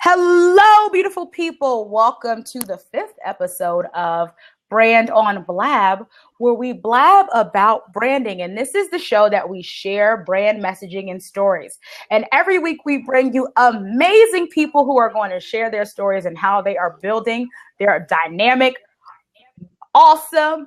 Hello, beautiful people. Welcome to the 5th episode of Brand on Blab, where we blab about branding. And this is the show that we share brand messaging and stories. And every week we bring you amazing people who are going to share their stories and how they are building their dynamic, awesome,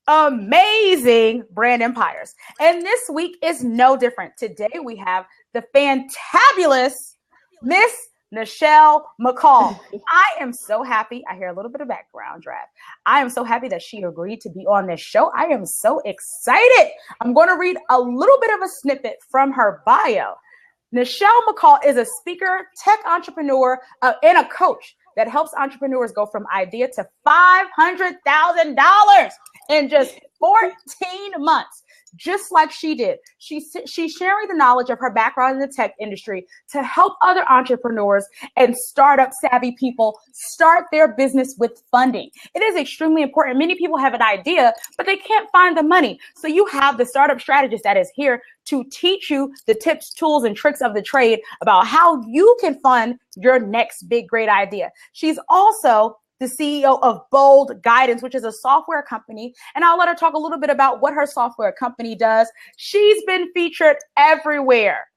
amazing brand empires. And this week is no different. Today we have the fantabulous Miss Nichelle McCall. I am so happy. I hear a little bit of background draft. I am so happy that she agreed to be on this show. I am so excited. I'm going to read a little bit of a snippet from her bio. Nichelle McCall is a speaker, tech entrepreneur, and a coach that helps entrepreneurs go from idea to $500,000 in just 14 months. Just like she did. She's sharing the knowledge of her background in the tech industry to help other entrepreneurs and startup savvy people start their business with funding. It is extremely important. Many people have an idea, but they can't find the money. So you have the startup strategist that is here to teach you the tips, tools, and tricks of the trade about how you can fund your next big, great idea. She's also the CEO of Bold Guidance, which is a software company. And I'll let her talk a little bit about what her software company does. She's been featured everywhere.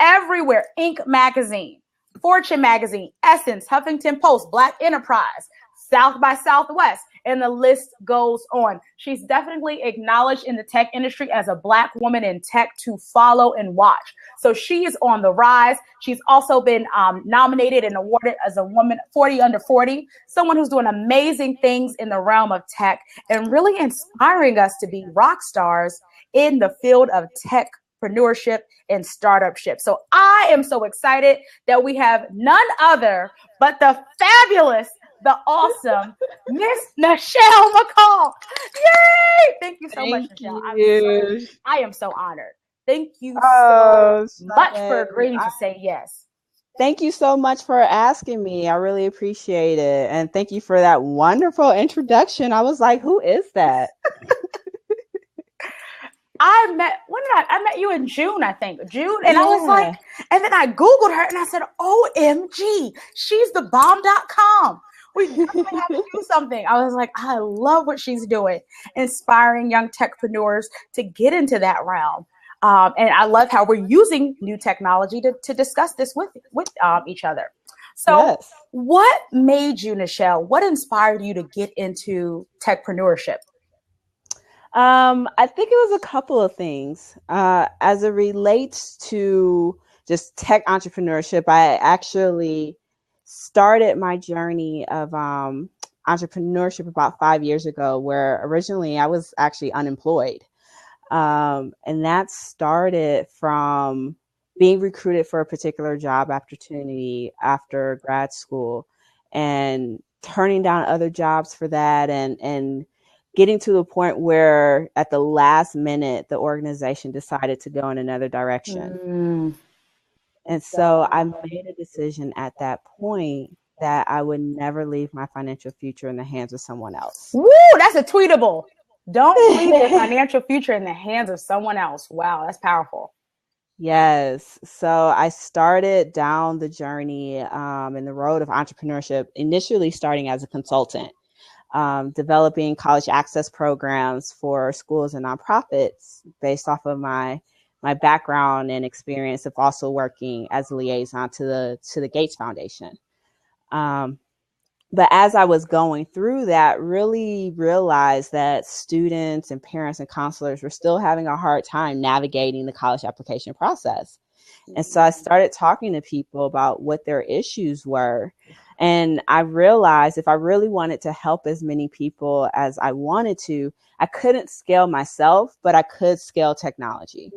Inc. Magazine, Fortune Magazine, Essence, Huffington Post, Black Enterprise, South by Southwest, and the list goes on. She's definitely acknowledged in the tech industry as a Black woman in tech to follow and watch. So she is on the rise. She's also been nominated and awarded as a woman 40 under 40, someone who's doing amazing things in the realm of tech and really inspiring us to be rock stars in the field of techpreneurship and startupship. So I am so excited that we have none other but the fabulous, the awesome Miss Nichelle McCall. Yay! Thank you so much, Nichelle. I am so honored. Thank you so much for agreeing to say yes. Thank you so much for asking me. I really appreciate it. And thank you for that wonderful introduction. I was like, who is that? I met you in June, I think. June. And I was like, and then I Googled her and I said, OMG, she's the bomb.com. We definitely have to do something. I was like, I love what she's doing, inspiring young techpreneurs to get into that realm. And I love how we're using new technology to discuss this with each other. So What made you, Nichelle, what inspired you to get into techpreneurship? I think it was a couple of things. As it relates to just tech entrepreneurship, I actually started my journey of entrepreneurship about 5 years ago, where originally I was actually unemployed. And that started from being recruited for a particular job opportunity after grad school and turning down other jobs for that and getting to the point where at the last minute, the organization decided to go in another direction. And so I made a decision at that point that I would never leave my financial future in the hands of someone else. Woo, that's a tweetable. Don't leave your financial future in the hands of someone else. Wow, that's powerful. Yes. So I started down the journey in the road of entrepreneurship, initially starting as a consultant, developing college access programs for schools and nonprofits based off of my background and experience of also working as a liaison to the Gates Foundation. But as I was going through that, really realized that students and parents and counselors were still having a hard time navigating the college application process. And so I started talking to people about what their issues were. And I realized if I really wanted to help as many people as I wanted to, I couldn't scale myself, but I could scale technology.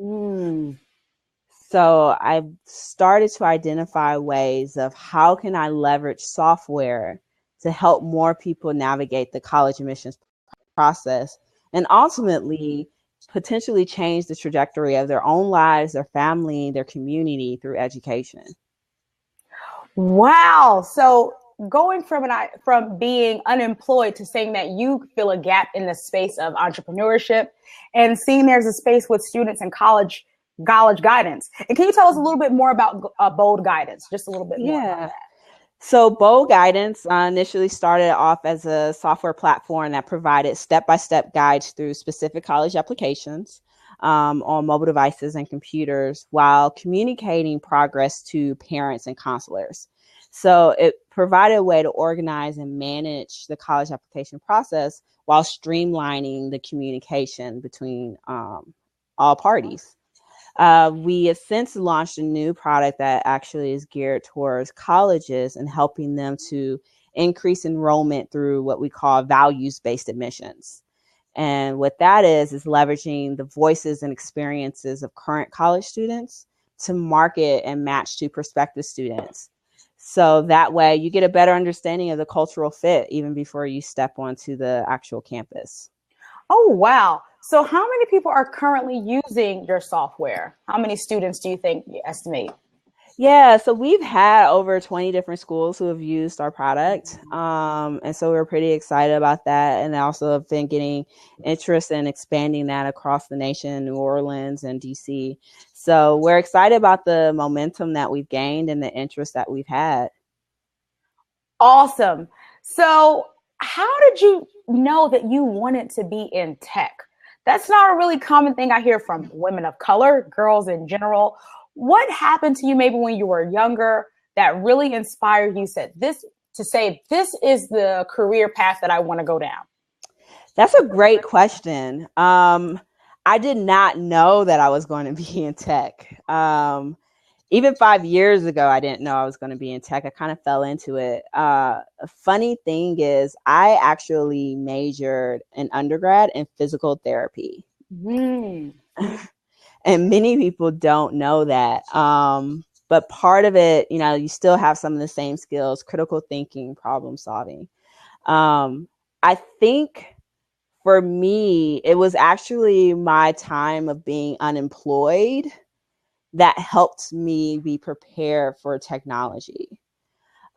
So I started to identify ways of how can I leverage software to help more people navigate the college admissions process and ultimately potentially change the trajectory of their own lives, their family, their community through education. Wow. So going from being unemployed to saying that you feel a gap in the space of entrepreneurship and seeing there's a space with students in college guidance. And can you tell us a little bit more about Bold Guidance? Just a little bit more about that. So Bold Guidance initially started off as a software platform that provided step-by-step guides through specific college applications on mobile devices and computers while communicating progress to parents and counselors. So it provided a way to organize and manage the college application process while streamlining the communication between all parties. We have since launched a new product that actually is geared towards colleges and helping them to increase enrollment through what we call values-based admissions. And what that is leveraging the voices and experiences of current college students to market and match to prospective students. So that way you get a better understanding of the cultural fit even before you step onto the actual campus. Oh, wow. So how many people are currently using your software? How many students do you think you estimate? Yeah, so we've had over 20 different schools who have used our product. And so we're pretty excited about that. And I also have been getting interest in expanding that across the nation, New Orleans and DC. So we're excited about the momentum that we've gained and the interest that we've had. Awesome. So how did you know that you wanted to be in tech? That's not a really common thing I hear from women of color, girls in general. What happened to you maybe when you were younger that really inspired you this is the career path that I want to go down? That's a great question. I did not know that I was going to be in tech. Even 5 years ago, I didn't know I was going to be in tech. I kind of fell into it. A funny thing is I actually majored in undergrad in physical therapy. Mm. And many people don't know that. But part of it, you still have some of the same skills, critical thinking, problem solving. I think for me, it was actually my time of being unemployed that helped me be prepared for technology.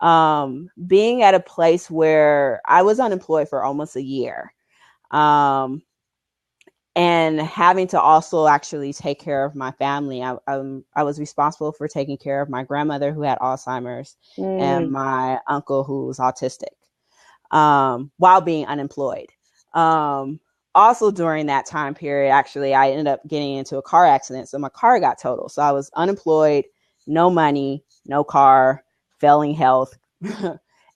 Being at a place where I was unemployed for almost a year, and having to also actually take care of my family. I was responsible for taking care of my grandmother who had Alzheimer's and my uncle who was autistic, while being unemployed. Also during that time period, actually, I ended up getting into a car accident. So my car got totaled. So I was unemployed, no money, no car, failing health,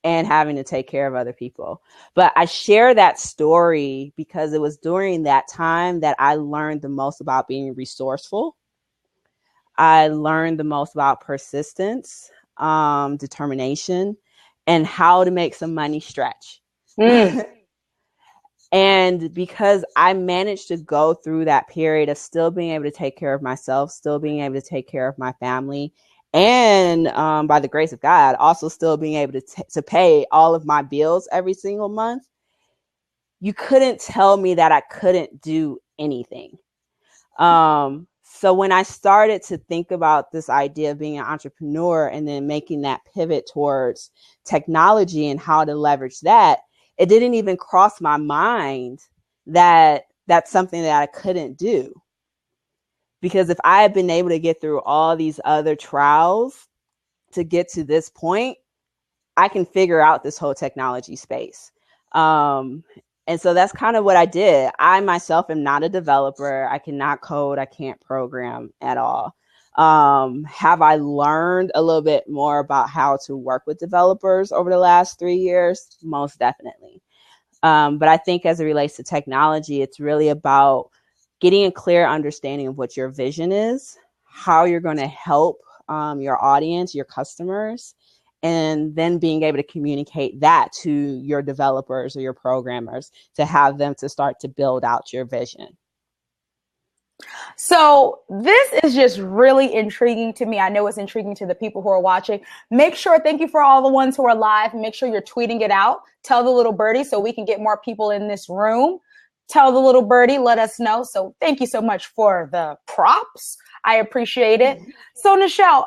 and having to take care of other people. But I share that story because it was during that time that I learned the most about being resourceful. I learned the most about persistence, determination, and how to make some money stretch. And because I managed to go through that period of still being able to take care of myself, still being able to take care of my family, and by the grace of God, also still being able to pay all of my bills every single month, you couldn't tell me that I couldn't do anything. So when I started to think about this idea of being an entrepreneur and then making that pivot towards technology and how to leverage that, it didn't even cross my mind that that's something that I couldn't do. Because if I had been able to get through all these other trials to get to this point, I can figure out this whole technology space. And so that's kind of what I did. I myself am not a developer. I cannot code. I can't program at all. Have I learned a little bit more about how to work with developers over the last 3 years? Most definitely. But I think as it relates to technology, it's really about getting a clear understanding of what your vision is, how you're going to help your audience, your customers, and then being able to communicate that to your developers or your programmers to have them to start to build out your vision. So this is just really intriguing to me. I know it's intriguing to the people who are watching. Make sure, thank you for all the ones who are live. Make sure you're tweeting it out. Tell the little birdie so we can get more people in this room. Tell the little birdie, let us know. So thank you so much for the props. I appreciate it. So Nichelle,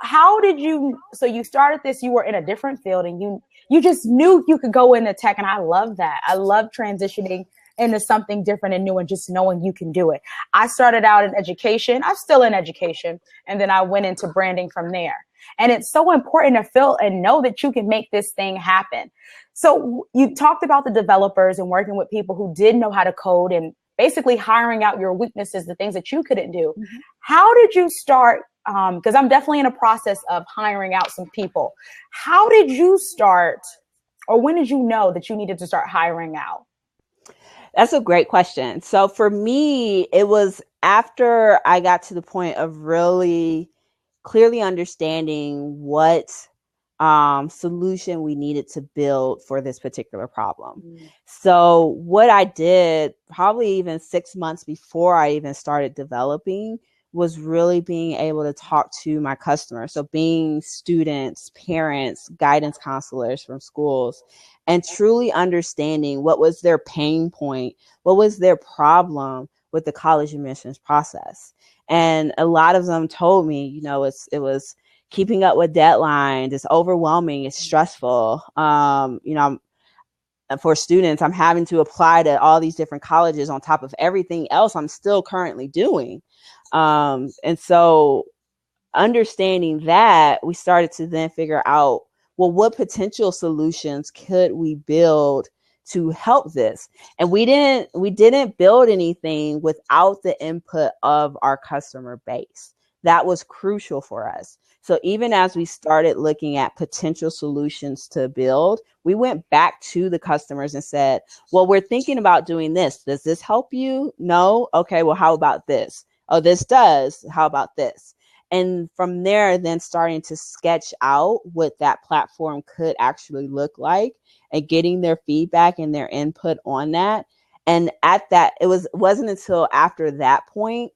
so you started this, you were in a different field and you just knew you could go into tech. And I love that. I love transitioning into something different and new and just knowing you can do it. I started out in education. I'm still in education. And then I went into branding from there. And it's so important to feel and know that you can make this thing happen. So you talked about the developers and working with people who did know how to code and basically hiring out your weaknesses, the things that you couldn't do. Mm-hmm. How did you start? Because I'm definitely in a process of hiring out some people. How did you start, or when did you know that you needed to start hiring out? That's a great question. So for me, it was after I got to the point of really clearly understanding what solution we needed to build for this particular problem. So what I did probably even 6 months before I even started developing was really being able to talk to my customers. So being students, parents, guidance counselors from schools, and truly understanding what was their pain point, what was their problem with the college admissions process. And a lot of them told me, you know, it was keeping up with deadlines. It's overwhelming. It's stressful. You know, for students, I'm having to apply to all these different colleges on top of everything else I'm still currently doing. And so understanding that, we started to then figure out, well, what potential solutions could we build to help this? And we didn't build anything without the input of our customer base. That was crucial for us. So even as we started looking at potential solutions to build, we went back to the customers and said, well, we're thinking about doing this. Does this help you? No? Okay, well, how about this? Oh, this does. How about this? And from there, then starting to sketch out what that platform could actually look like and getting their feedback and their input on that. And at that, wasn't until after that point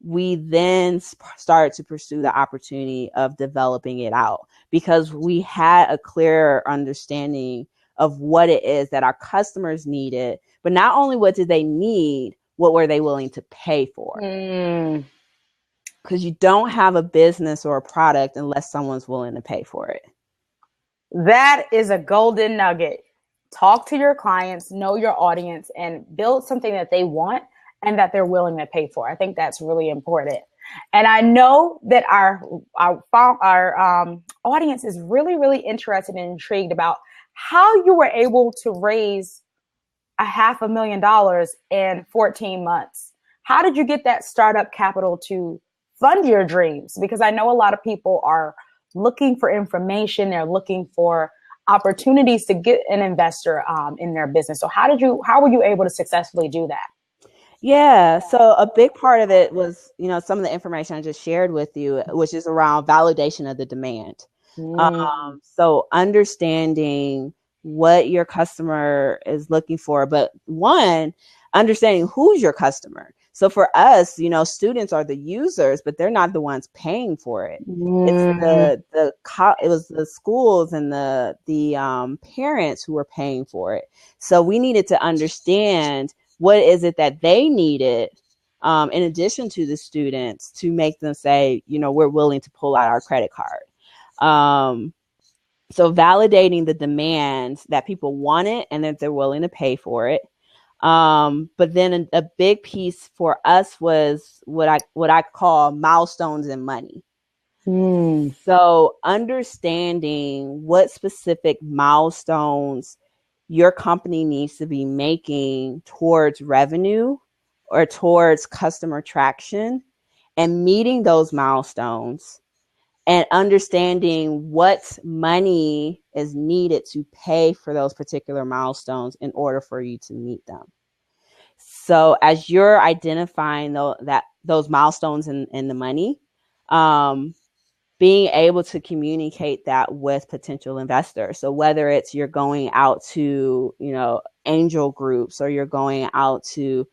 we then started to pursue the opportunity of developing it out, because we had a clearer understanding of what it is that our customers needed. But not only what did they need, what were they willing to pay for? Because you don't have a business or a product unless someone's willing to pay for it. That is a golden nugget. Talk to your clients, know your audience, and build something that they want and that they're willing to pay for. I think that's really important. And I know that our audience is really, really interested and intrigued about how you were able to raise $500,000 in 14 months. How did you get that startup capital to fund your dreams? Because I know a lot of people are looking for information. They're looking for opportunities to get an investor in their business. So how were you able to successfully do that? Yeah. So a big part of it was, you know, some of the information I just shared with you, which is around validation of the demand. So understanding what your customer is looking for, but one, understanding who's your customer. So for us, you know, students are the users, but they're not the ones paying for it. It's it was the schools and the parents who were paying for it. So we needed to understand what is it that they needed, in addition to the students, to make them say, you know, we're willing to pull out our credit card. So validating the demands that people wanted and that they're willing to pay for it. But then a big piece for us was what I call milestones in money. So understanding what specific milestones your company needs to be making towards revenue or towards customer traction, and meeting those milestones and understanding what money is needed to pay for those particular milestones in order for you to meet them. So as you're identifying those milestones and the money, being able to communicate that with potential investors. So whether it's you're going out to, you know, angel groups, or you're going out to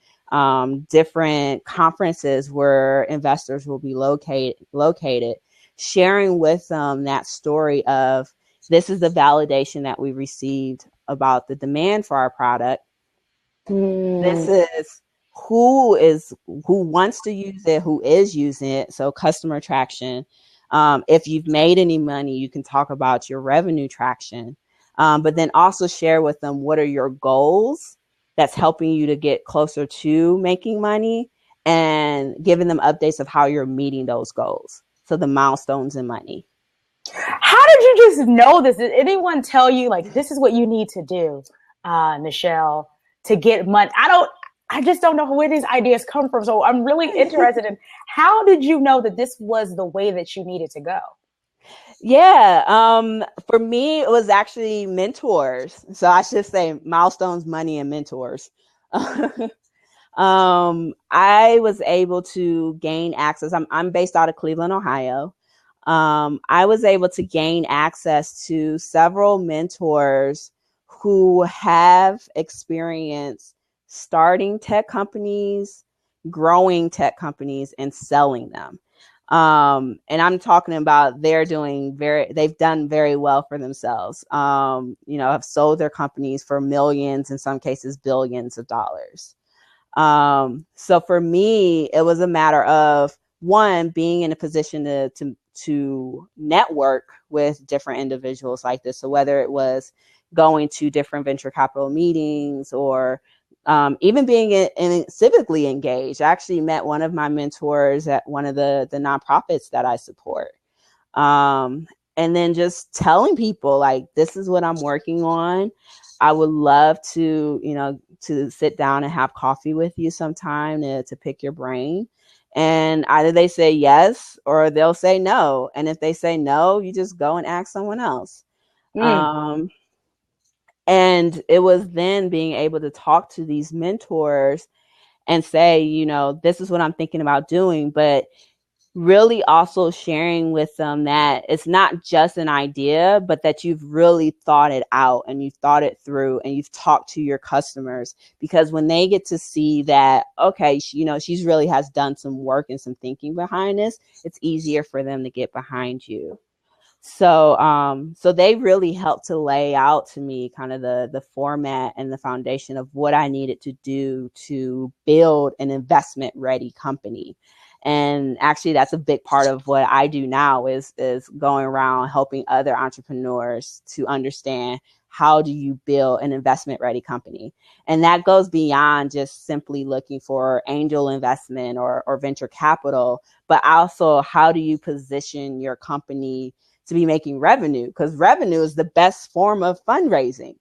different conferences where investors will be located, sharing with them that story of, this is the validation that we received about the demand for our product. This is who wants to use it, who is using it. So customer traction. If you've made any money, you can talk about your revenue traction, but then also share with them what are your goals that's helping you to get closer to making money, and giving them updates of how you're meeting those goals. So the milestones in money. How did you just know this? Did anyone tell you, like, this is what you need to do, Nichelle, to get money? I just don't know where these ideas come from. So I'm really interested in, how did you know that this was the way that you needed to go? Yeah, for me, it was actually mentors. So I should say milestones, money, and mentors. I was able to gain access. I'm based out of Cleveland, Ohio. I was able to gain access to several mentors who have experience starting tech companies, growing tech companies, and selling them. And I'm talking about they've done very well for themselves. Have sold their companies for millions, in some cases, billions of dollars. So for me, it was a matter of, one, being in a position to network with different individuals like this. So whether it was going to different venture capital meetings or even being civically engaged. I actually met one of my mentors at one of the nonprofits that I support. And then just telling people, like, this is what I'm working on. I would love to sit down and have coffee with you sometime to pick your brain. And either they say yes or they'll say no. And if they say no, you just go and ask someone else. And it was then being able to talk to these mentors and say, this is what I'm thinking about doing, but really also sharing with them that it's not just an idea, but that you've really thought it out and you've thought it through and you've talked to your customers, because when they get to see that, okay, she's really has done some work and some thinking behind this, it's easier for them to get behind you. So they really helped to lay out to me kind of the format and the foundation of what I needed to do to build an investment ready company. And actually, that's a big part of what I do now is going around helping other entrepreneurs to understand, how do you build an investment ready company? And that goes beyond just simply looking for angel investment or venture capital, but also how do you position your company to be making revenue? Because revenue is the best form of fundraising.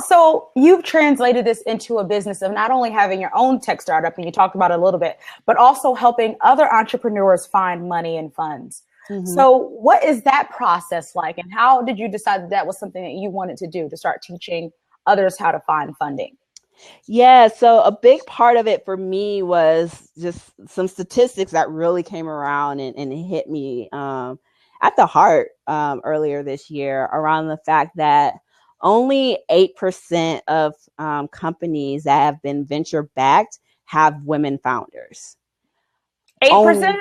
So you've translated this into a business of not only having your own tech startup, and you talked about it a little bit, but also helping other entrepreneurs find money and funds. Mm-hmm. So what is that process like? And how did you decide that was something that you wanted to do, to start teaching others how to find funding? Yeah, so a big part of it for me was just some statistics that really came around and hit me at the heart earlier this year, around the fact that only 8% of companies that have been venture backed have women founders. 8%?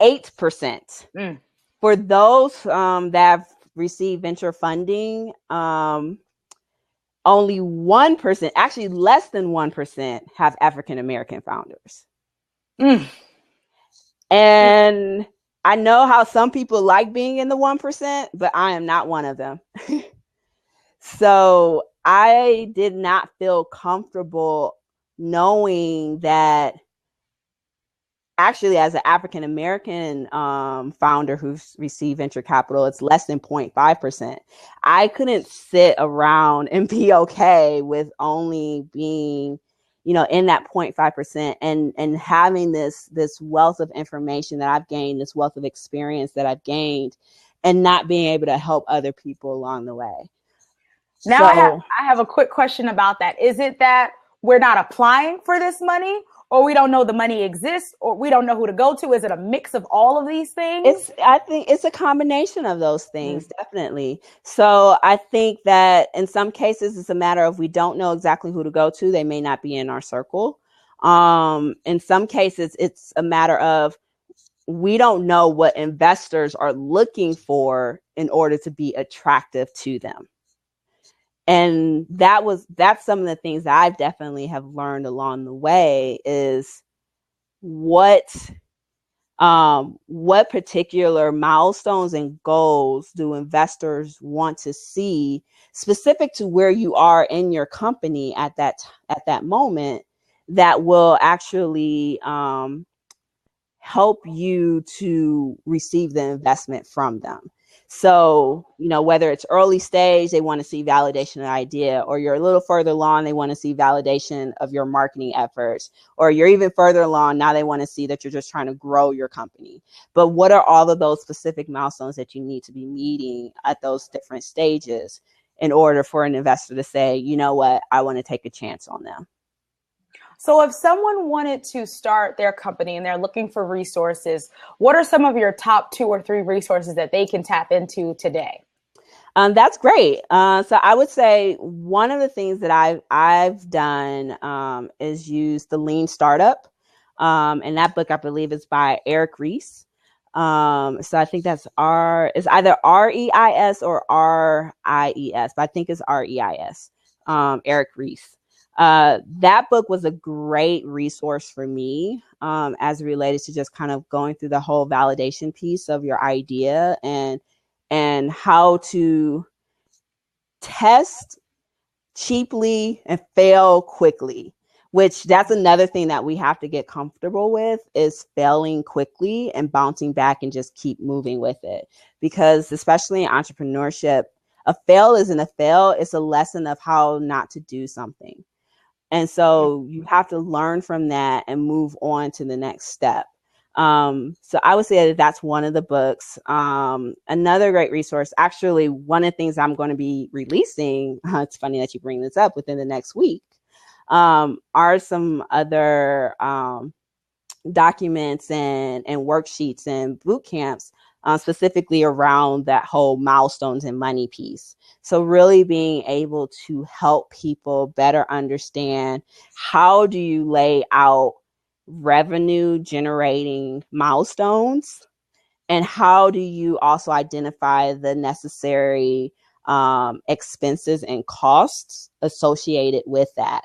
8%. For those that have received venture funding, only 1%, actually less than 1%, have African American founders. And I know how some people like being in the 1%, but I am not one of them. So I did not feel comfortable knowing that, actually, as an African American founder who's received venture capital, it's less than 0.5%. I couldn't sit around and be okay with only being, in that 0.5% and having this wealth of information that I've gained, this wealth of experience that I've gained, and not being able to help other people along the way. Now, I have a quick question about that. Is it that we're not applying for this money, or we don't know the money exists, or we don't know who to go to? Is it a mix of all of these things? I think it's a combination of those things, definitely. So I think that in some cases, it's a matter of we don't know exactly who to go to. They may not be in our circle. In some cases, it's a matter of we don't know what investors are looking for in order to be attractive to them. And that's some of the things that I definitely have learned along the way, is what particular milestones and goals do investors want to see specific to where you are in your company at that moment, that will actually help you to receive the investment from them. So, whether it's early stage, they want to see validation of the idea, or you're a little further along, they want to see validation of your marketing efforts, or you're even further along, now they want to see that you're just trying to grow your company. But what are all of those specific milestones that you need to be meeting at those different stages in order for an investor to say, you know what, I want to take a chance on them? So if someone wanted to start their company and they're looking for resources, what are some of your top 2 or 3 resources that they can tap into today? That's great. So I would say one of the things that I've done is use the Lean Startup. And that book, I believe, is by Eric Ries. So I think it's either REIS or RIES, but I think it's REIS, Eric Ries. That book was a great resource for me as it related to just kind of going through the whole validation piece of your idea and how to test cheaply and fail quickly, which that's another thing that we have to get comfortable with, is failing quickly and bouncing back and just keep moving with it. Because especially in entrepreneurship, a fail isn't a fail. It's a lesson of how not to do something. And so you have to learn from that and move on to the next step. So I would say that that's one of the books. Another great resource, actually, one of the things I'm going to be releasing, it's funny that you bring this up, within the next week, are some other documents and worksheets and boot camps, specifically around that whole milestones and money piece. So really being able to help people better understand, how do you lay out revenue generating milestones, and how do you also identify the necessary expenses and costs associated with that.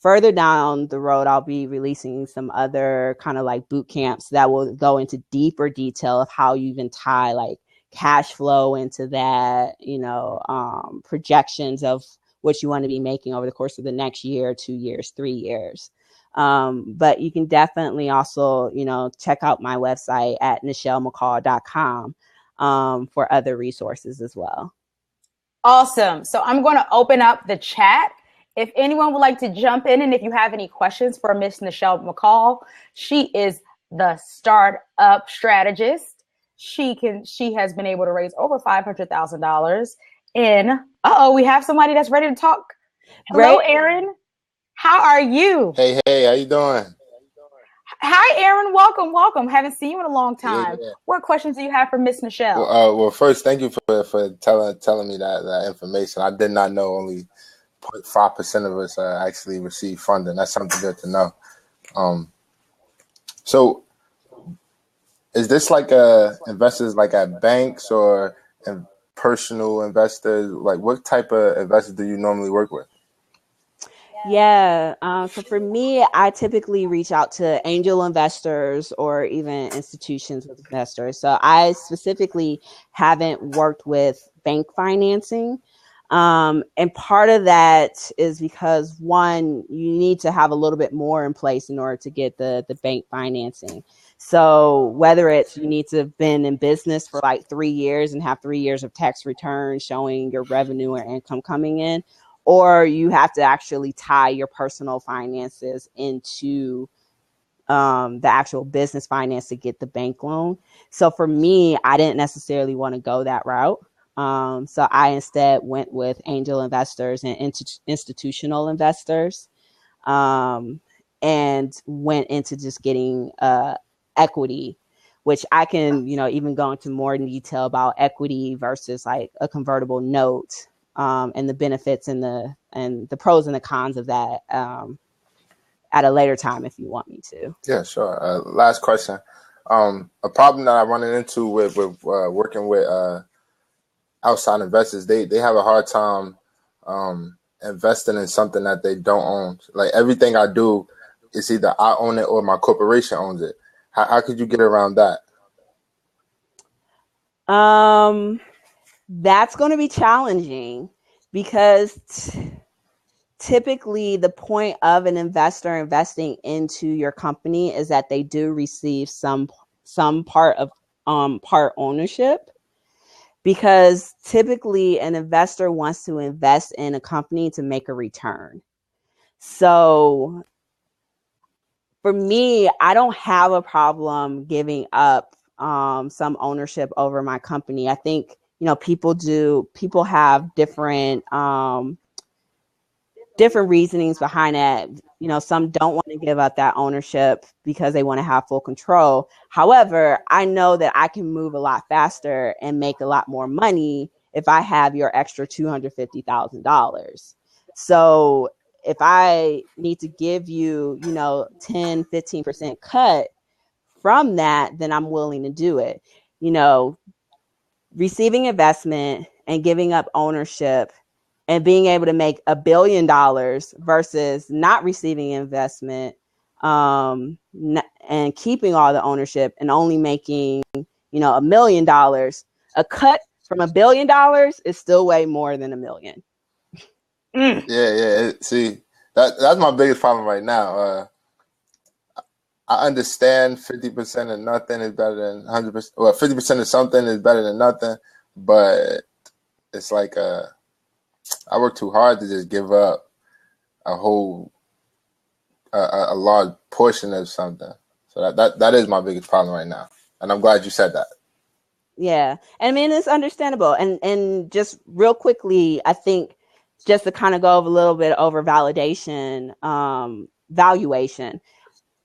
Further down the road, I'll be releasing some other kind of like boot camps that will go into deeper detail of how you even tie like cash flow into that, projections of what you want to be making over the course of the next year, 2 years, 3 years. But you can definitely also, check out my website at NichelleMcCall.com for other resources as well. Awesome. So I'm going to open up the chat. If anyone would like to jump in, and if you have any questions for Miss Nichelle McCall, she is the startup strategist. She has been able to raise over $500,000 in. We have somebody that's ready to talk. Hello, Aaron. How are you? Hey, how you doing? Hi, Aaron. Welcome. Haven't seen you in a long time. Yeah. What questions do you have for Miss Nichelle? Well, first, thank you for telling me that information. I did not know only 0.5% of us actually receive funding. That's something good to know. So is this like investors like at banks or personal investors? Like, what type of investors do you normally work with? Yeah. So for me, I typically reach out to angel investors or even institutions with investors. So I specifically haven't worked with bank financing. And part of that is because, one, you need to have a little bit more in place in order to get the bank financing. So whether it's you need to have been in business for like 3 years and have 3 years of tax returns showing your revenue or income coming in, or you have to actually tie your personal finances into the actual business finance to get the bank loan. So for me, I didn't necessarily want to go that route. So I instead went with angel investors and institutional investors, and went into just getting equity, which I can, even go into more detail about equity versus like a convertible note, and the benefits and the pros and the cons of that at a later time if you want me to. Yeah, sure. Last question. A problem that I'm running into with working with outside investors, they have a hard time investing in something that they don't own. Like everything I do is either I own it or my corporation owns it. How could you get around that? That's going to be challenging because typically the point of an investor investing into your company is that they do receive some part of part ownership, because typically an investor wants to invest in a company to make a return. So for me, I don't have a problem giving up some ownership over my company. I think, people have different reasonings behind that. Some don't want to give up that ownership because they want to have full control. However, I know that I can move a lot faster and make a lot more money if I have your extra $250,000. So if I need to give you, 10, 15% cut from that, then I'm willing to do it. Receiving investment and giving up ownership and being able to make $1 billion versus not receiving investment and keeping all the ownership and only making, $1 million. A cut from $1 billion is still way more than $1 million. Yeah. See, that's my biggest problem right now. I understand 50% of nothing is better than 100%. Well, 50% of something is better than nothing, but it's like I work too hard to just give up a whole a large portion of something. So that is my biggest problem right now, and I'm glad you said that. Yeah, and I mean, it's understandable. And just real quickly, I think just to kind of go over a little bit over valuation,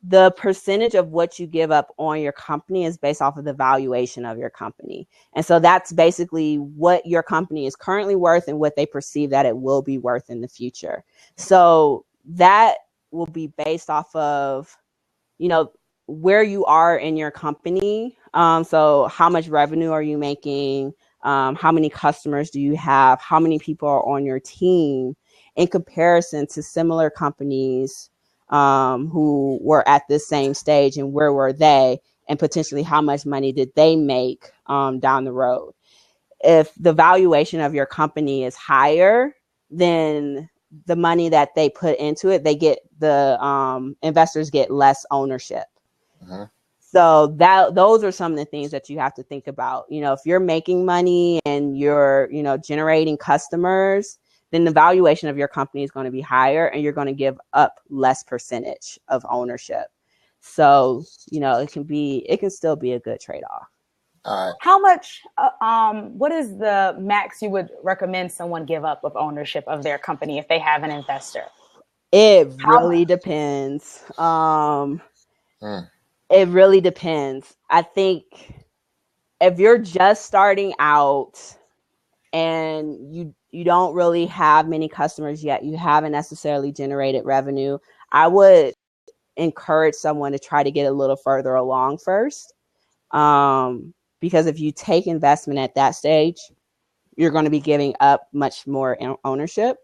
the percentage of what you give up on your company is based off of the valuation of your company. And so that's basically what your company is currently worth and what they perceive that it will be worth in the future. So that will be based off of, where you are in your company. So how much revenue are you making? How many customers do you have? How many people are on your team in comparison to similar companies who were at this same stage, and where were they, and potentially how much money did they make down the road? If the valuation of your company is higher, then the money that they put into it, the investors get less ownership. Uh-huh. So those are some of the things that you have to think about. If you're making money and you're, generating customers, then the valuation of your company is going to be higher and you're going to give up less percentage of ownership. So, it can still be a good trade-off. All right. How much, what is the max you would recommend someone give up of ownership of their company if they have an investor? It really depends. It really depends. I think if you're just starting out and you don't really have many customers yet, you haven't necessarily generated revenue, I would encourage someone to try to get a little further along first. Because if you take investment at that stage, you're going to be giving up much more ownership.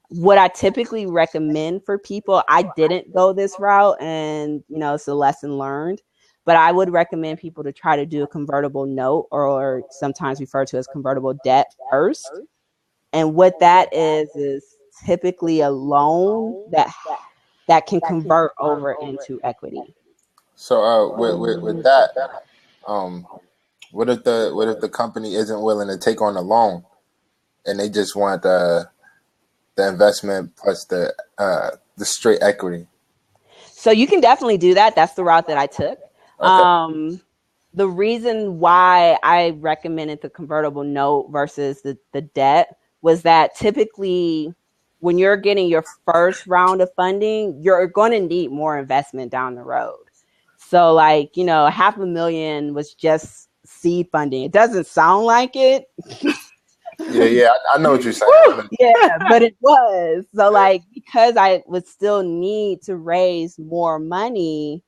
What I typically recommend for people, I didn't go this route, and it's a lesson learned, but I would recommend people to try to do a convertible note, or sometimes referred to as convertible debt, first. And what that is typically a loan that can convert over into equity. So with that, what if the company isn't willing to take on a loan and they just want the investment plus the straight equity? So you can definitely do that. That's the route that I took. Okay. The reason why I recommended the convertible note versus the debt was that typically when you're getting your first round of funding, you're going to need more investment down the road. So $500,000 was just seed funding. It doesn't sound like it. Yeah, I know what you're saying. Yeah, but it was. So because I would still need to raise more money,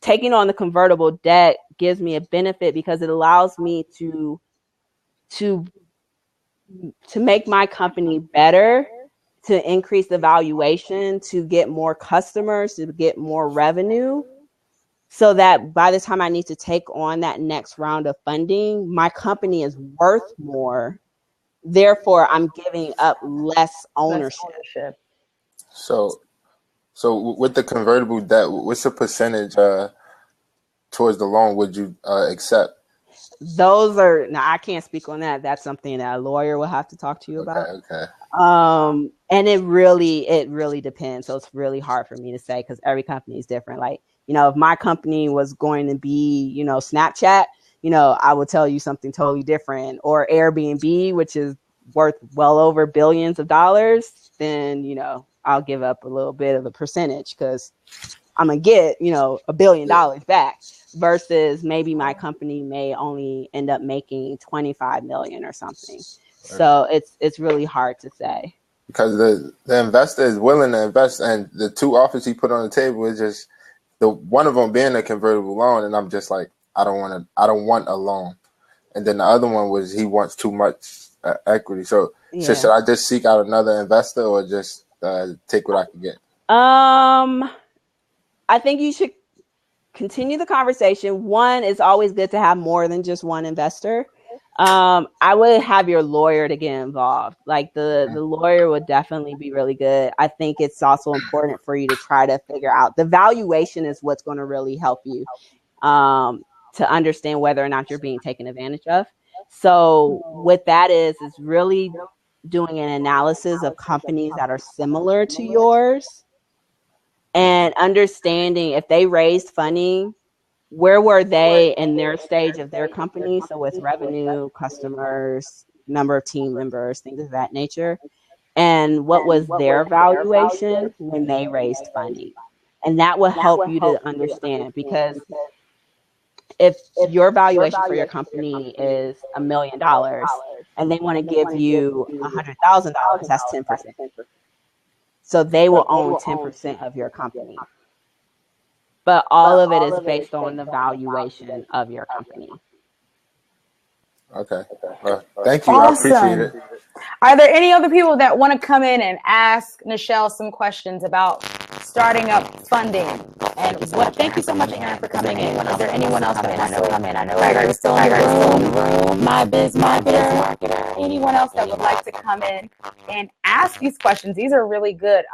taking on the convertible debt gives me a benefit because it allows me to make my company better, to increase the valuation, to get more customers, to get more revenue, so that by the time I need to take on that next round of funding, my company is worth more. Therefore, I'm giving up less ownership. So with the convertible debt, what's the percentage towards the loan would you accept? Those are, now I can't speak on that. That's something that a lawyer will have to talk to you about. Okay. And it really depends. So it's really hard for me to say because every company is different. Like, if my company was going to be, Snapchat, I would tell you something totally different. Or Airbnb, which is worth well over billions of dollars, then, I'll give up a little bit of a percentage because I'm going to get, $1 billion back versus maybe my company may only end up making 25 million or something. So it's really hard to say. Because the investor is willing to invest, and the two offers he put on the table is just the one of them being a convertible loan, and I'm just like, I don't want a loan, and then the other one was he wants too much equity. So should I just seek out another investor or just take what I can get? I think you should continue the conversation. One, it's always good to have more than just one investor. I would have your lawyer to get involved. Like the lawyer would definitely be really good. I think it's also important for you to try to figure out the valuation is what's going to really help you to understand whether or not you're being taken advantage of. So what that is really doing an analysis of companies that are similar to yours and understanding if they raised funding, where were they in their stage of their company? So with revenue, customers, number of team members, things of that nature. And what was their valuation when they raised funding? And that will help you to understand, because if your valuation for your company is $1 million and they want to give you $100,000, that's 10%. So they will own 10% of your company. But all of it is based on the valuation of your company. Okay. Thank you. Awesome. I appreciate it. Are there any other people that want to come in and ask Nichelle some questions about starting up funding? And thank you so much, Aaron, for coming in. Is there anyone else that wants to come in? I know Gregor's still in the room. My biz marketer. Anyone else that would like to come in and ask these questions? These are really good.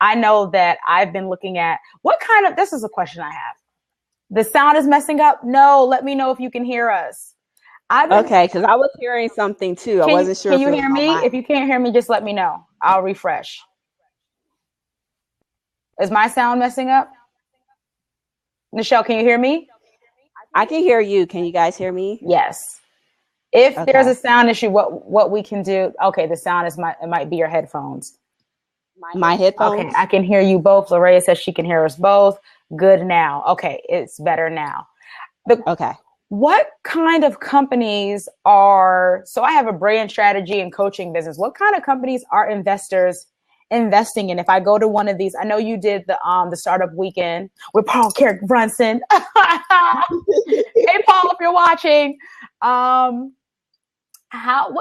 I know that I've been looking at this is a question I have. The sound is messing up. No, let me know if you can hear us. Okay, because I was hearing something too. I wasn't sure. Can you hear me? If you can't hear me, just let me know. I'll refresh. Is my sound messing up? Nichelle, can you hear me? I can hear you. Can you guys hear me? Yes. If there's a sound issue, what we can do? Okay, the sound it might be your headphones. My headphones? Okay, I can hear you both. Lorraine says she can hear us both. Good now. Okay, it's better now. Okay. What kind of companies so I have a brand strategy and coaching business. What kind of companies are investors investing in? If I go to one of these, I know you did the startup weekend with Paul Carrick Brunson. Hey, Paul, if you're watching, what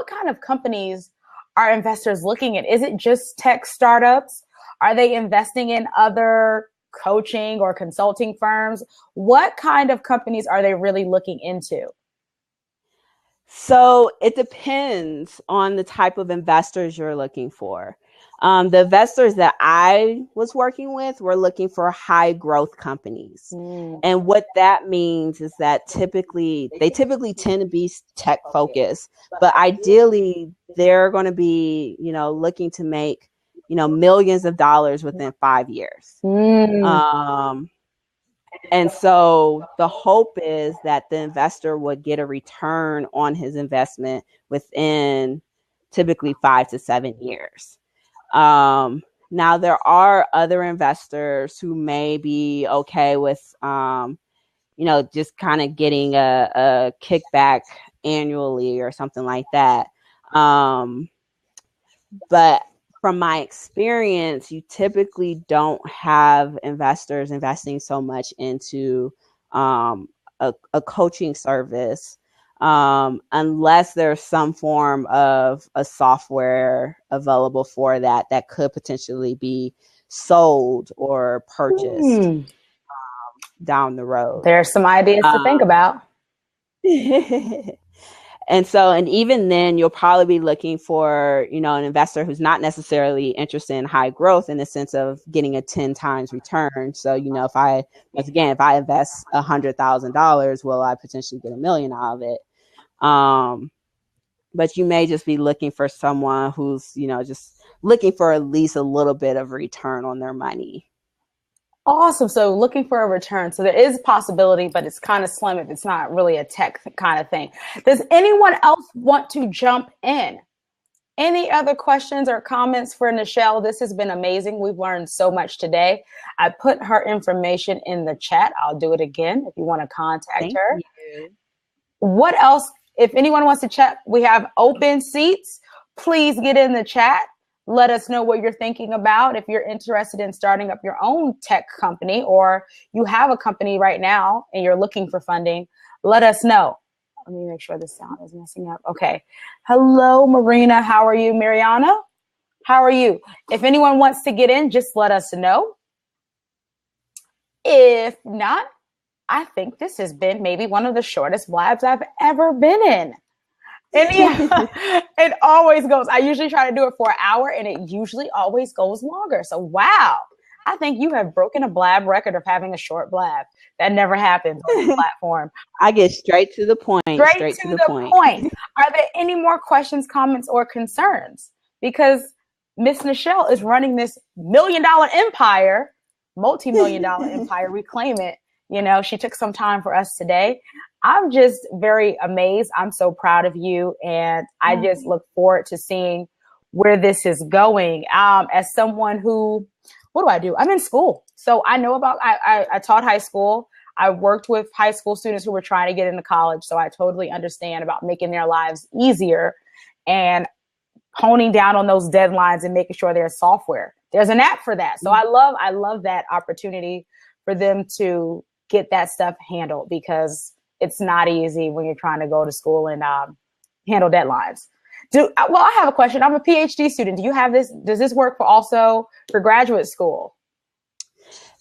kind of companies are investors looking at? Is it just tech startups? Are they investing in other coaching or consulting firms? What kind of companies are they really looking into? So it depends on the type of investors you're looking for. The investors that I was working with were looking for high growth companies. And what that means is that they typically tend to be tech focused, but ideally they're going to be, looking to make, millions of dollars within 5 years. And so the hope is that the investor would get a return on his investment within typically 5 to 7 years. Now there are other investors who may be okay with, just kind of getting a kickback annually or something like that. But from my experience, you typically don't have investors investing so much into a coaching service unless there's some form of a software available for that could potentially be sold or purchased down the road. There's some ideas to think about. And even then, you'll probably be looking for, an investor who's not necessarily interested in high growth in the sense of getting a 10 times return. So, if I invest $100,000, will I potentially get $1 million out of it? But you may just be looking for someone who's, just looking for at least a little bit of return on their money. Awesome. So looking for a return. So there is a possibility, but it's kind of slim if it's not really a tech kind of thing. Does anyone else want to jump in? Any other questions or comments for Nichelle? This has been amazing. We've learned so much today. I put her information in the chat. I'll do it again if you want to contact her. You. What else? If anyone wants to chat, we have open seats. Please get in the chat. Let us know what you're thinking about. If you're interested in starting up your own tech company, or you have a company right now and you're looking for funding, let us know. Let me make sure the sound is messing up. Okay. Hello, Marina. How are you? Mariana? How are you? If anyone wants to get in, just let us know. If not, I think this has been maybe one of the shortest Blabs I've ever been in. And yeah, it always goes. I usually try to do it for an hour, and it usually always goes longer. So, wow. I think you have broken a Blab record of having a short Blab. That never happens on the platform. I get straight to the point. Straight to the point. Are there any more questions, comments, or concerns? Because Miss Nichelle is running this $1 million empire, multi-million-dollar empire. Reclaim it. She took some time for us today. I'm just very amazed. I'm so proud of you. And I just look forward to seeing where this is going. As someone who, what do? I'm in school. So I know about, I taught high school. I worked with high school students who were trying to get into college. So I totally understand about making their lives easier and honing down on those deadlines and making sure there's software. There's an app for that. So I love that opportunity for them to get that stuff handled, because it's not easy when you're trying to go to school and handle deadlines. I have a question. I'm a PhD student. Do you have this? Does this work for graduate school?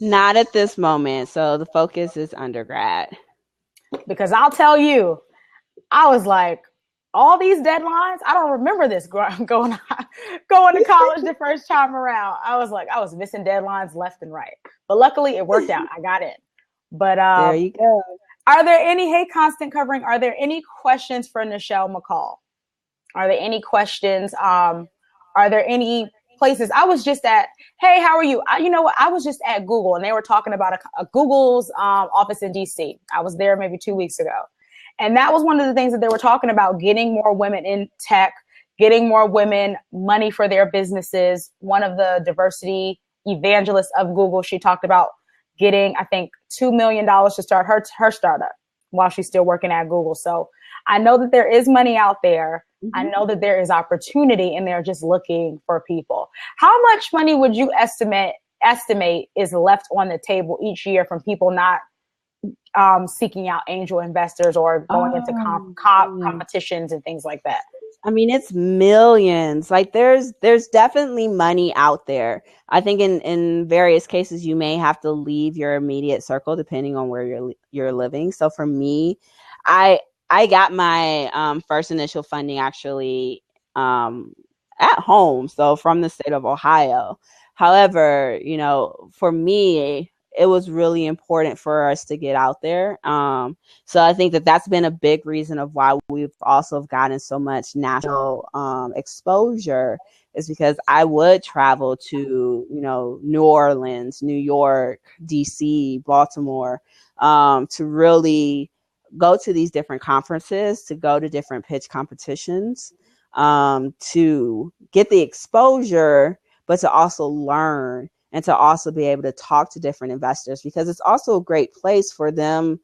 Not at this moment. So the focus is undergrad. Because I'll tell you, I was like, all these deadlines, I don't remember this going to college the first time around. I was missing deadlines left and right. But luckily it worked out. I got in. But there you go. Are there any, Constant Covering, are there any questions for Nichelle McCall? Are there any questions? Are there any places? I was just at, hey, how are you? I was just at Google, and they were talking about a Google's office in DC. I was there maybe 2 weeks ago. And that was one of the things that they were talking about, getting more women in tech, getting more women money for their businesses. One of the diversity evangelists of Google, she talked about getting, I think, $2 million to start her startup while she's still working at Google. So I know that there is money out there. Mm-hmm. I know that there is opportunity, and they're just looking for people. How much money would you estimate is left on the table each year from people not seeking out angel investors or going into competitions and things like that? I mean, it's millions. Like there's definitely money out there. I think in various cases, you may have to leave your immediate circle depending on where you're living. So for me, I got my first initial funding actually at home. So from the state of Ohio. However, for me, it was really important for us to get out there. So I think that's been a big reason of why we've also gotten so much national exposure, is because I would travel to, New Orleans, New York, DC, Baltimore, to really go to these different conferences, to go to different pitch competitions, to get the exposure, but to also learn and to also be able to talk to different investors, because it's also a great place for them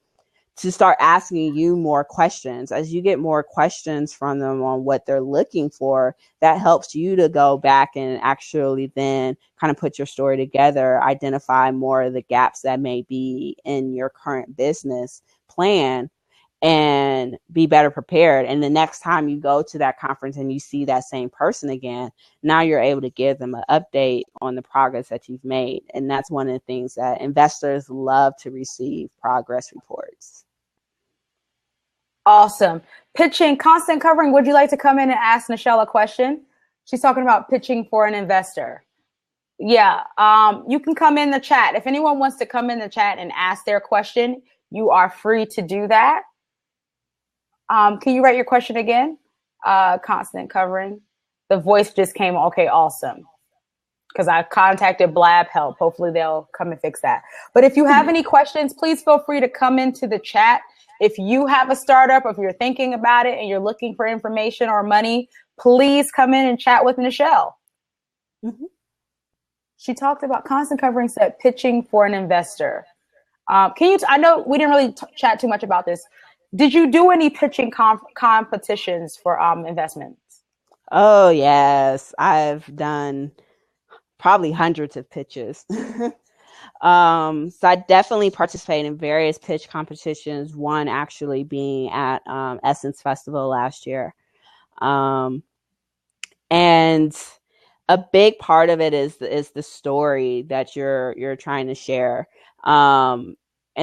to start asking you more questions. As you get more questions from them on what they're looking for, that helps you to go back and actually then kind of put your story together, identify more of the gaps that may be in your current business plan, and be better prepared. And the next time you go to that conference and you see that same person again, now you're able to give them an update on the progress that you've made. And that's one of the things that investors love to receive, progress reports. Awesome. Pitching, constant covering. Would you like to come in and ask Nichelle a question? She's talking about pitching for an investor. Yeah, you can come in the chat. If anyone wants to come in the chat and ask their question, you are free to do that. Can you write your question again? Constant covering. The voice just came. Okay, awesome. Because I contacted Blab Help. Hopefully they'll come and fix that. But if you have any questions, please feel free to come into the chat. If you have a startup, or if you're thinking about it and you're looking for information or money, please come in and chat with Nichelle. Mm-hmm. She talked about constant covering, said pitching for an investor. I know we didn't really chat too much about this. Did you do any pitching competitions for investments? Oh, yes. I've done probably hundreds of pitches. So I definitely participated in various pitch competitions, one actually being at Essence Festival last year. And a big part of it is the story that you're trying to share. And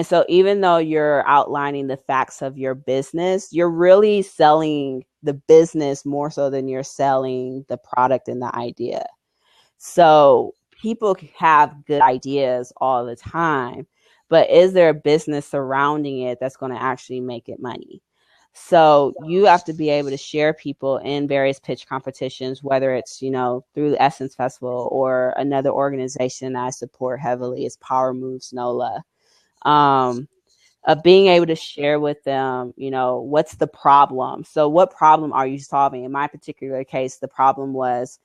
so even though you're outlining the facts of your business, you're really selling the business more so than you're selling the product and the idea. So people have good ideas all the time, but is there a business surrounding it that's going to actually make it money? So you have to be able to share people in various pitch competitions, whether it's, through the Essence Festival or another organization I support heavily is Power Moves NOLA. Being able to share with them, what's the problem? So what problem are you solving? In my particular case, the problem was,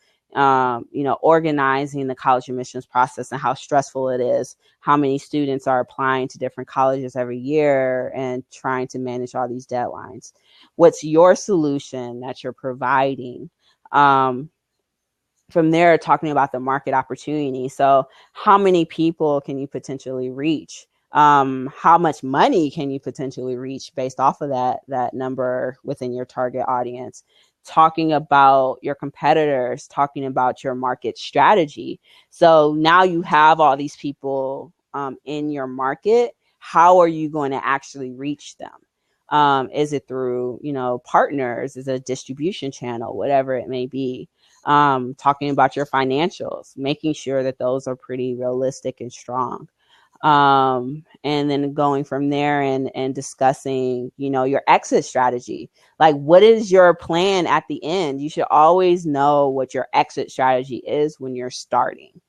organizing the college admissions process and how stressful it is, how many students are applying to different colleges every year and trying to manage all these deadlines. What's your solution that you're providing? From there, talking about the market opportunity. So how many people can you potentially reach? How much money can you potentially reach based off of that number within your target audience? Talking about your competitors, talking about your market strategy. So now you have all these people in your market. How are you going to actually reach them? Is it through, partners? Is it a distribution channel? Whatever it may be. Talking about your financials, making sure that those are pretty realistic and strong. And then going from there and discussing, your exit strategy. Like, what is your plan at the end? You should always know what your exit strategy is when you're starting.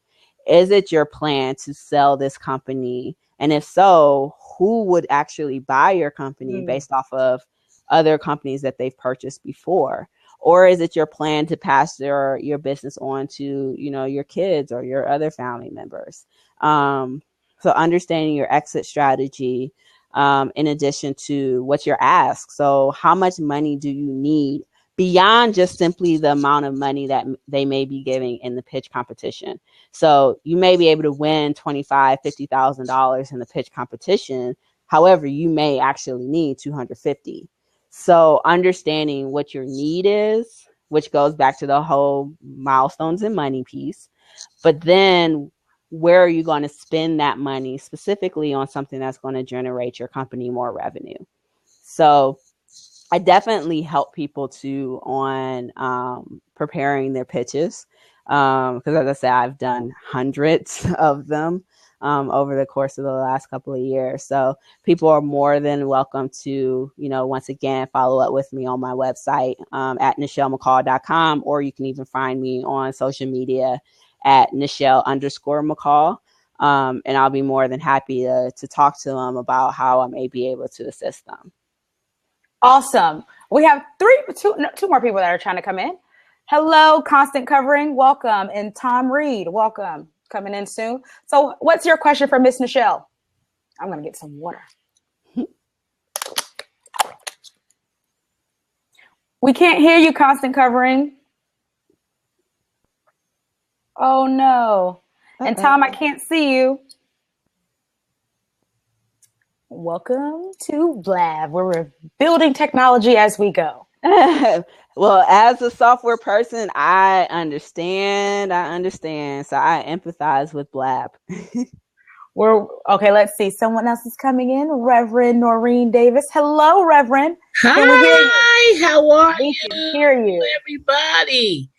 Is it your plan to sell this company? And if so, who would actually buy your company based off of other companies that they've purchased before? Or is it your plan to pass your business on to, your kids or your other family members? So understanding your exit strategy, in addition to what's your ask. So how much money do you need beyond just simply the amount of money that they may be giving in the pitch competition? So you may be able to win $25,000, $50,000 in the pitch competition. However, you may actually need $250,000. So understanding what your need is, which goes back to the whole milestones and money piece, but then where are you going to spend that money specifically on something that's going to generate your company more revenue? So I definitely help people too on preparing their pitches. Because as I said, I've done hundreds of them over the course of the last couple of years. So people are more than welcome to, once again, follow up with me on my website at NichelleMcCall.com, or you can even find me on social media at Nichelle_McCall. And I'll be more than happy to talk to them about how I may be able to assist them. Awesome. We have two more people that are trying to come in. Hello, Constant Covering. Welcome. And Tom Reed, welcome. Coming in soon. So what's your question for Miss Nichelle? I'm going to get some water. We can't hear you, Constant Covering. Oh, no. And Tom, I can't see you. Welcome to Blab, where we're building technology as we go. Well, as a software person, I understand. So I empathize with Blab. Okay, let's see. Someone else is coming in. Reverend Noreen Davis. Hello, Reverend. Can we hear you? Hi, how are We you, can hear you. everybody?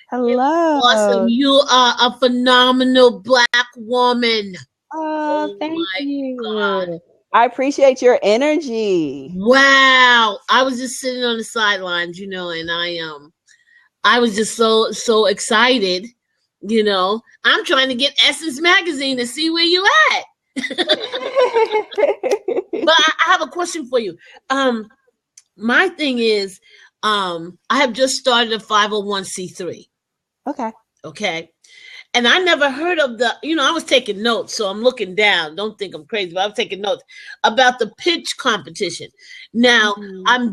Hello. Awesome. You are a phenomenal Black woman. Oh, thank my you. God. I appreciate your energy. Wow. I was just sitting on the sidelines, and I was just so excited. I'm trying to get Essence Magazine to see where you at. But I have a question for you. My thing is, I have just started a 501c3. Okay. And I never heard of I was taking notes, so I'm looking down. Don't think I'm crazy, but I was taking notes about the pitch competition. Now, I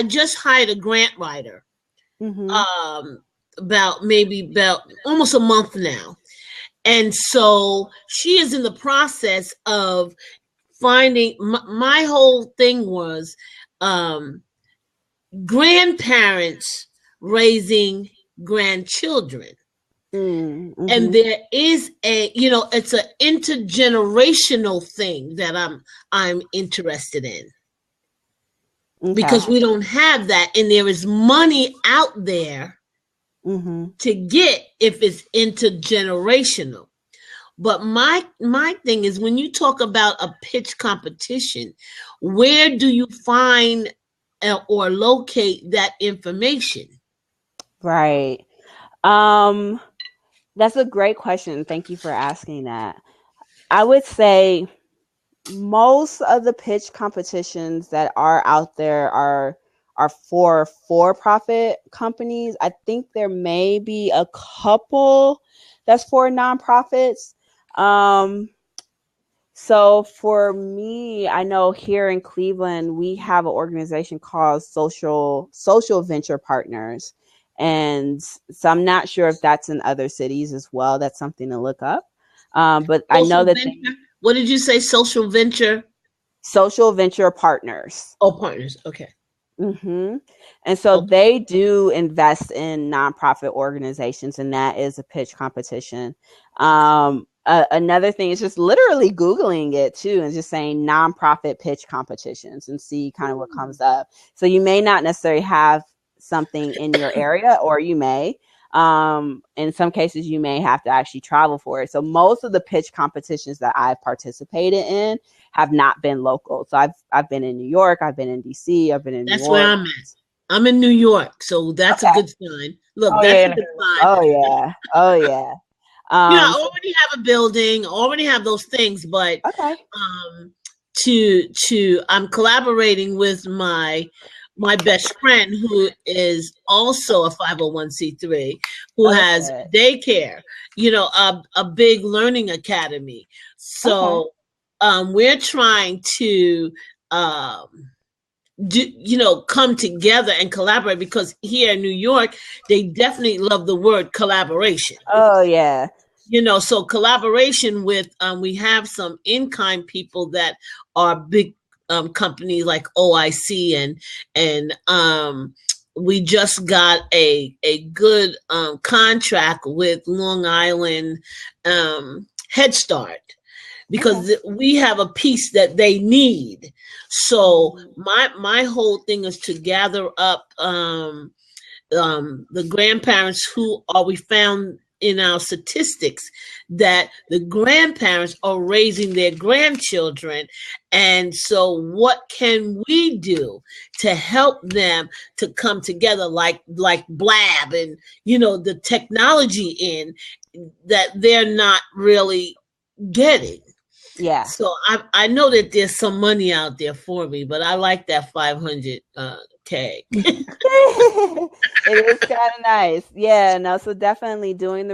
just hired a grant writer. About almost a month now. And so she is in the process of finding, my whole thing was grandparents raising grandchildren. And there is it's an intergenerational thing that I'm interested in. Because we don't have that, and there is money out there to get if it's intergenerational. But my thing is, when you talk about a pitch competition, where do you find or locate that information? Right. That's a great question. Thank you for asking that. I would say most of the pitch competitions that are out there are for-profit companies. I think there may be a couple that's for nonprofits. So for me, I know here in Cleveland, we have an organization called Social Venture Partners. And so I'm not sure if that's in other cities as well. That's something to look up. But I know that what did you say? Social Venture Partners. Oh, partners. Okay. And so they do invest in nonprofit organizations, and that is a pitch competition. Another thing is just literally Googling it too, and just saying nonprofit pitch competitions and see kind of what comes up. So you may not necessarily have something in your area, or you may. In some cases, you may have to actually travel for it. So most of the pitch competitions that I've participated in have not been local. So I've been in New York, I've been in DC, I've been in New York. That's where I'm at. I'm in New York, so that's a good sign. Look, that's a good sign. Oh yeah. I already have a building, already have those things, but I'm collaborating with my best friend, who is also a 501c3, who has daycare, a big learning academy. So we're trying to come together and collaborate, because here in New York, they definitely love the word collaboration. Oh yeah. So collaboration with, we have some in-kind people that are big companies like OIC, and we just got a good contract with Long Island Head Start, because we have a piece that they need. So my whole thing is to gather up the grandparents we found in our statistics that the grandparents are raising their grandchildren. And so what can we do to help them to come together, like Blab and, the technology in that they're not really getting. Yeah. So I know that there's some money out there for me, but I like that 500K. It is kind of nice. Yeah, no, so definitely doing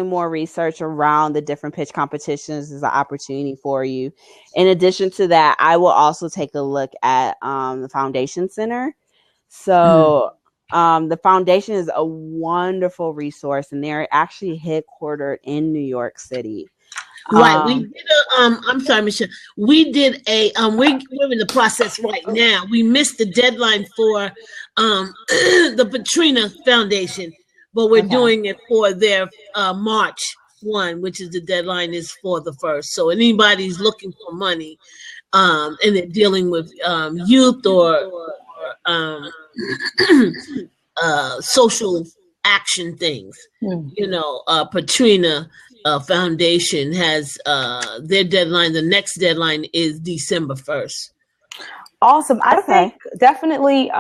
more research around the different pitch competitions is an opportunity for you. In addition to that, I will also take a look at the Foundation Center. So the foundation is a wonderful resource, and they're actually headquartered in New York City. Right. We did I'm sorry, Michelle. We did we're in the process right now. We missed the deadline for the Patrina Foundation, but we're doing it for their March 1, which is the deadline, is for the 1st. So anybody's looking for money, and they're dealing with youth or social action things. You know, Patrina Foundation has their deadline. The next deadline is December 1st. Awesome. I think definitely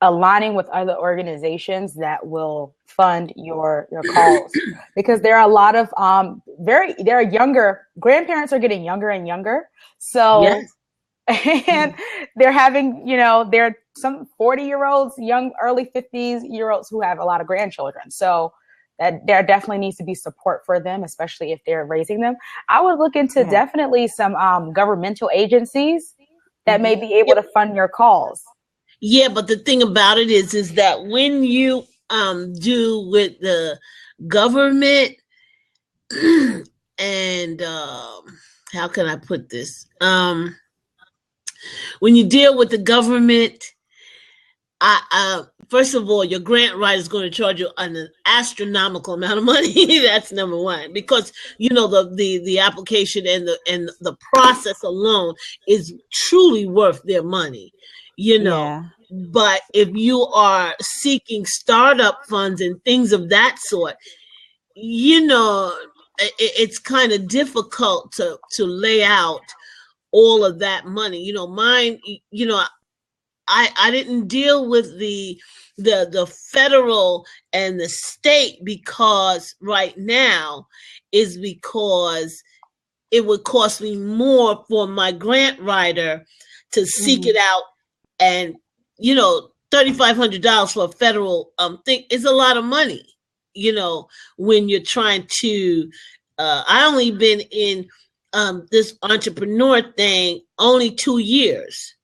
aligning with other organizations that will fund your cause, because there are a lot of there are younger grandparents are getting younger and younger. So Yes. and they're having, you know, there are some 40-year-olds, young, early 50s-year-olds who have a lot of grandchildren. So that there definitely needs to be support for them, especially if they're raising them. I would look into definitely some governmental agencies that may be able to fund your cause. Yeah, but the thing about it is that when you do with the government, and how can I put this? When you deal with the government, first of all, your grant writer is going to charge you an astronomical amount of money. That's number one, because you know the application and the process alone is truly worth their money. You know. Yeah. But if you are seeking startup funds and things of that sort, you know, it's kind of difficult to lay out all of that money. You know, mine, you know, I didn't deal with the federal and the state because right now is because it would cost me more for my grant writer to seek it out, and you know, $3,500 for a federal thing is a lot of money. You know, when you're trying to, I only been in this entrepreneur thing only 2 years.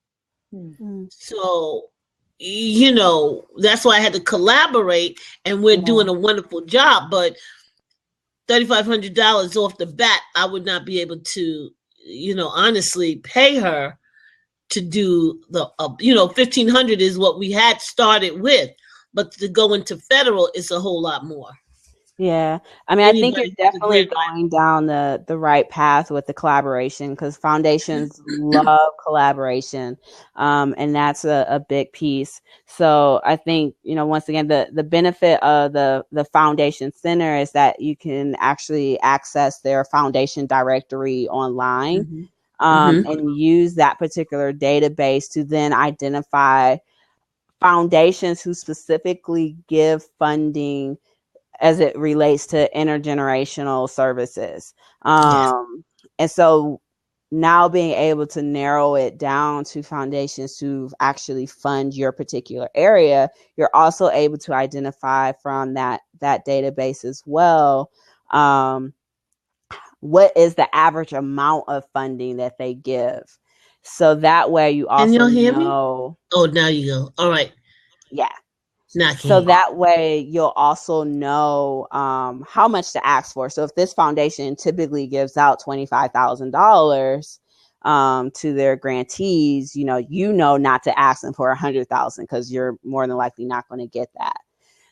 So, you know, that's why I had to collaborate, and we're doing a wonderful job. But $3,500 off the bat, I would not be able to, you know, honestly pay her to do the, you know, $1,500 is what we had started with, but to go into federal is a whole lot more. Yeah. I mean, I think you're definitely going down the right path with the collaboration, because foundations love collaboration. And that's a big piece. So I think, you know, once again, the benefit of the foundation center is that you can actually access their foundation directory online. And use that particular database to then identify foundations who specifically give funding as it relates to intergenerational services. And so now being able to narrow it down to foundations who actually fund your particular area, you're also able to identify from that database as well, what is the average amount of funding that they give. So that way you also know. Oh, now you go. All right. Yeah. So that way you'll also know how much to ask for. So if this foundation typically gives out $25,000 to their grantees, you know not to ask them for $100,000, because you're more than likely not going to get that.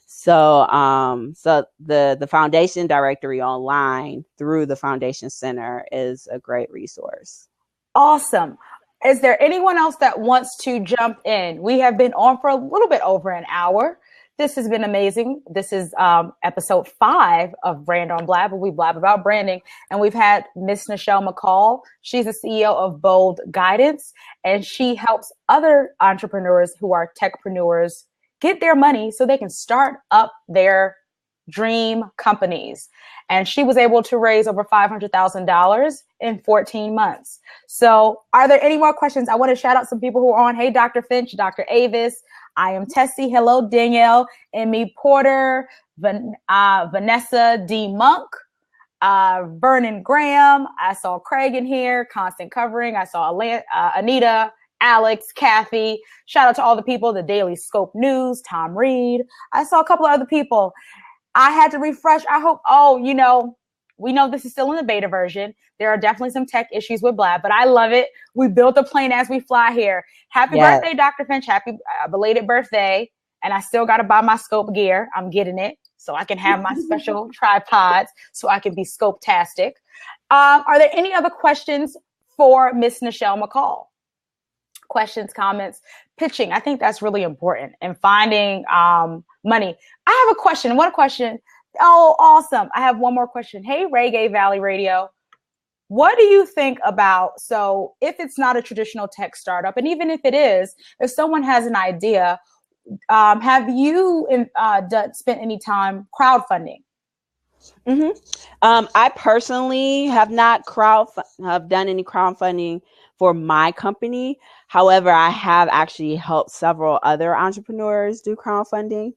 So so the foundation directory online through the foundation center is a great resource. Awesome. Is there anyone else that wants to jump in? We have been on for a little bit over an hour. This has been amazing. This is episode 5 of Brand on Blab, where we blab about branding. And we've had Miss Nichelle McCall. She's the CEO of Bold Guidance, and she helps other entrepreneurs who are techpreneurs get their money so they can start up their dream companies. And she was able to raise over $500,000 in 14 months. So are there any more questions? I want to shout out some people who are on. Hey, Dr. Finch, Dr. Avis. I am Tessie. Hello, Danielle. Emmy Porter, Vanessa D. Monk, Vernon Graham. I saw Craig in here. Constant Covering. I saw Anita, Alex, Kathy. Shout out to all the people. The Daily Scope News, Tom Reed. I saw a couple of other people. I had to refresh. I hope, we know this is still in the beta version. There are definitely some tech issues with Blab, but I love it. We built the plane as we fly here. Happy birthday, Dr. Finch. Happy belated birthday. And I still got to buy my scope gear. I'm getting it. so I can have my special tripods so I can be scope-tastic. Are there any other questions for Miss Nichelle McCall? Questions, comments, pitching. I think that's really important, and finding money. I have a question. What a question. Oh, awesome. I have one more question. Hey, Reggae Valley Radio. What do you think about, so if it's not a traditional tech startup, and even if it is, if someone has an idea, have you spent any time crowdfunding? I personally have not done any crowdfunding for my company. However, I have actually helped several other entrepreneurs do crowdfunding.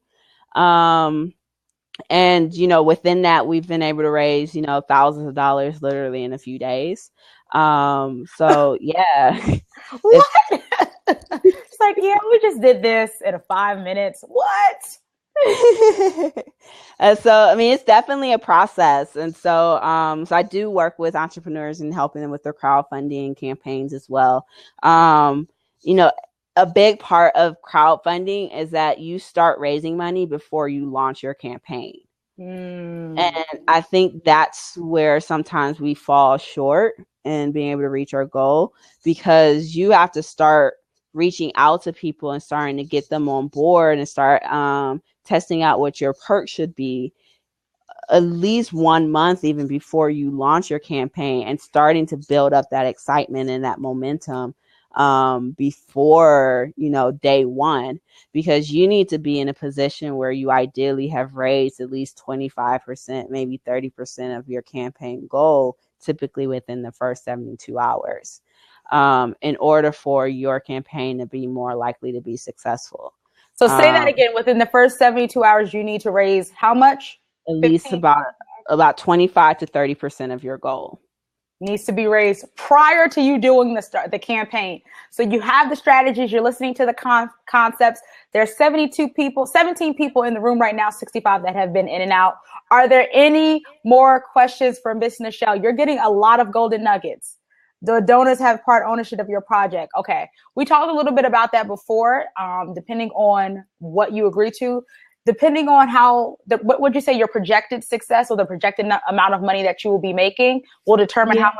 And, within that, we've been able to raise, thousands of dollars literally in a few days. So, yeah. What? It's like, yeah, we just did this in 5 minutes. What? So, I mean, it's definitely a process. And so, so I do work with entrepreneurs and helping them with their crowdfunding campaigns as well. A big part of crowdfunding is that you start raising money before you launch your campaign. And I think that's where sometimes we fall short in being able to reach our goal, because you have to start reaching out to people and starting to get them on board and start testing out what your perks should be at least 1 month even before you launch your campaign, and starting to build up that excitement and that momentum before, day one, because you need to be in a position where you ideally have raised at least 25%, maybe 30% of your campaign goal, typically within the first 72 hours, in order for your campaign to be more likely to be successful. So say that again. Within the first 72 hours, you need to raise how much? At least about 25 to 30% of your goal needs to be raised prior to you doing the campaign. So you have the strategies, you're listening to the concepts. There's 17 people in the room right now, 65 that have been in and out. Are there any more questions for Miss Nichelle? You're getting a lot of golden nuggets. The donors have part ownership of your project. Okay. We talked a little bit about that before, depending on what you agree to. Depending on what would you say your projected success or the projected amount of money that you will be making will determine how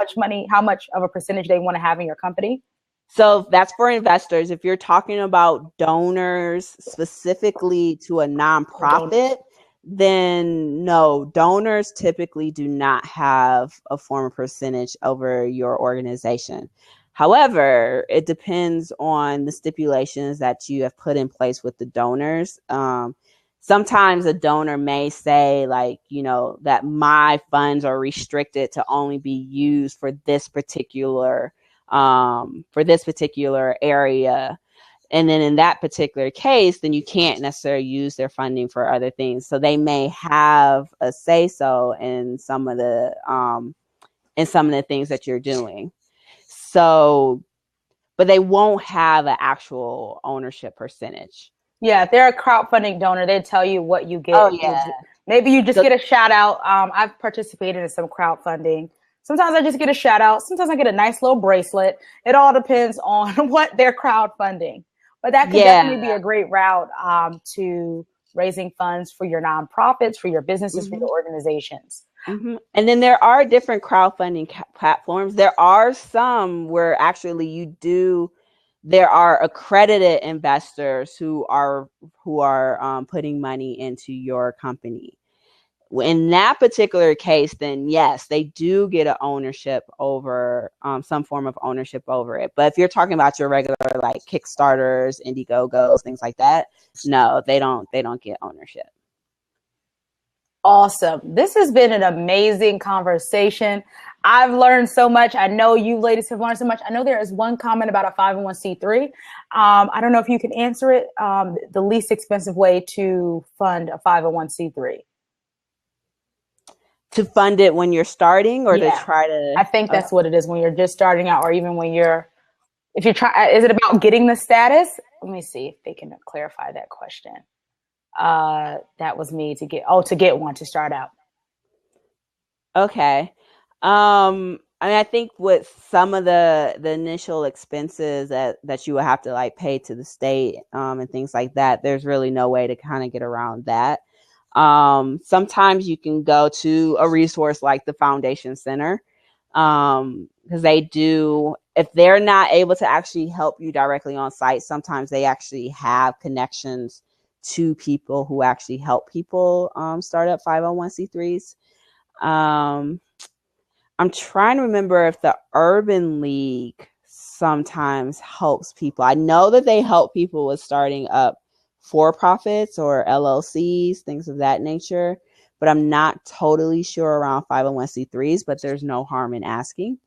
much of a percentage they want to have in your company? So that's for investors. If you're talking about donors specifically to a nonprofit, then no, donors typically do not have a form of percentage over your organization. However, it depends on the stipulations that you have put in place with the donors. Sometimes a donor may say, like, that my funds are restricted to only be used for this particular area. And then in that particular case, then you can't necessarily use their funding for other things. So they may have a say so in some of the things that you're doing. So, but they won't have an actual ownership percentage. Yeah, if they're a crowdfunding donor, they tell you what you get. Oh, yeah. Maybe you just get a shout out. I've participated in some crowdfunding. Sometimes I just get a shout out. Sometimes I get a nice little bracelet. It all depends on what they're crowdfunding. But that could definitely be a great route to raising funds for your nonprofits, for your businesses, for your organizations. And then there are different crowdfunding platforms. There are some where actually there are accredited investors who are putting money into your company. In that particular case, then yes, they do get an ownership over some form of ownership over it. But if you're talking about your regular like Kickstarters, Indiegogos, things like that, no, they don't get ownership. Awesome. This has been an amazing conversation. I've learned so much. I know you ladies have learned so much. I know there is one comment about a 501c3. I don't know if you can answer it. The least expensive way to fund a 501c3. To fund it when you're starting, or to try to? I think that's what it is, when you're just starting out, or even when if you're trying. Is it about getting the status? Let me see if they can clarify that question. That was me to get one to start out. Okay. I think with some of the initial expenses that you would have to like pay to the state and things like that, there's really no way to kind of get around that. Sometimes you can go to a resource like the Foundation Center, because they do, if they're not able to actually help you directly on site, sometimes they actually have connections to people who actually help people start up 501c3s. I'm trying to remember if the Urban League sometimes helps people. I know that they help people with starting up for-profits or LLCs, things of that nature, but I'm not totally sure around 501c3s, but there's no harm in asking.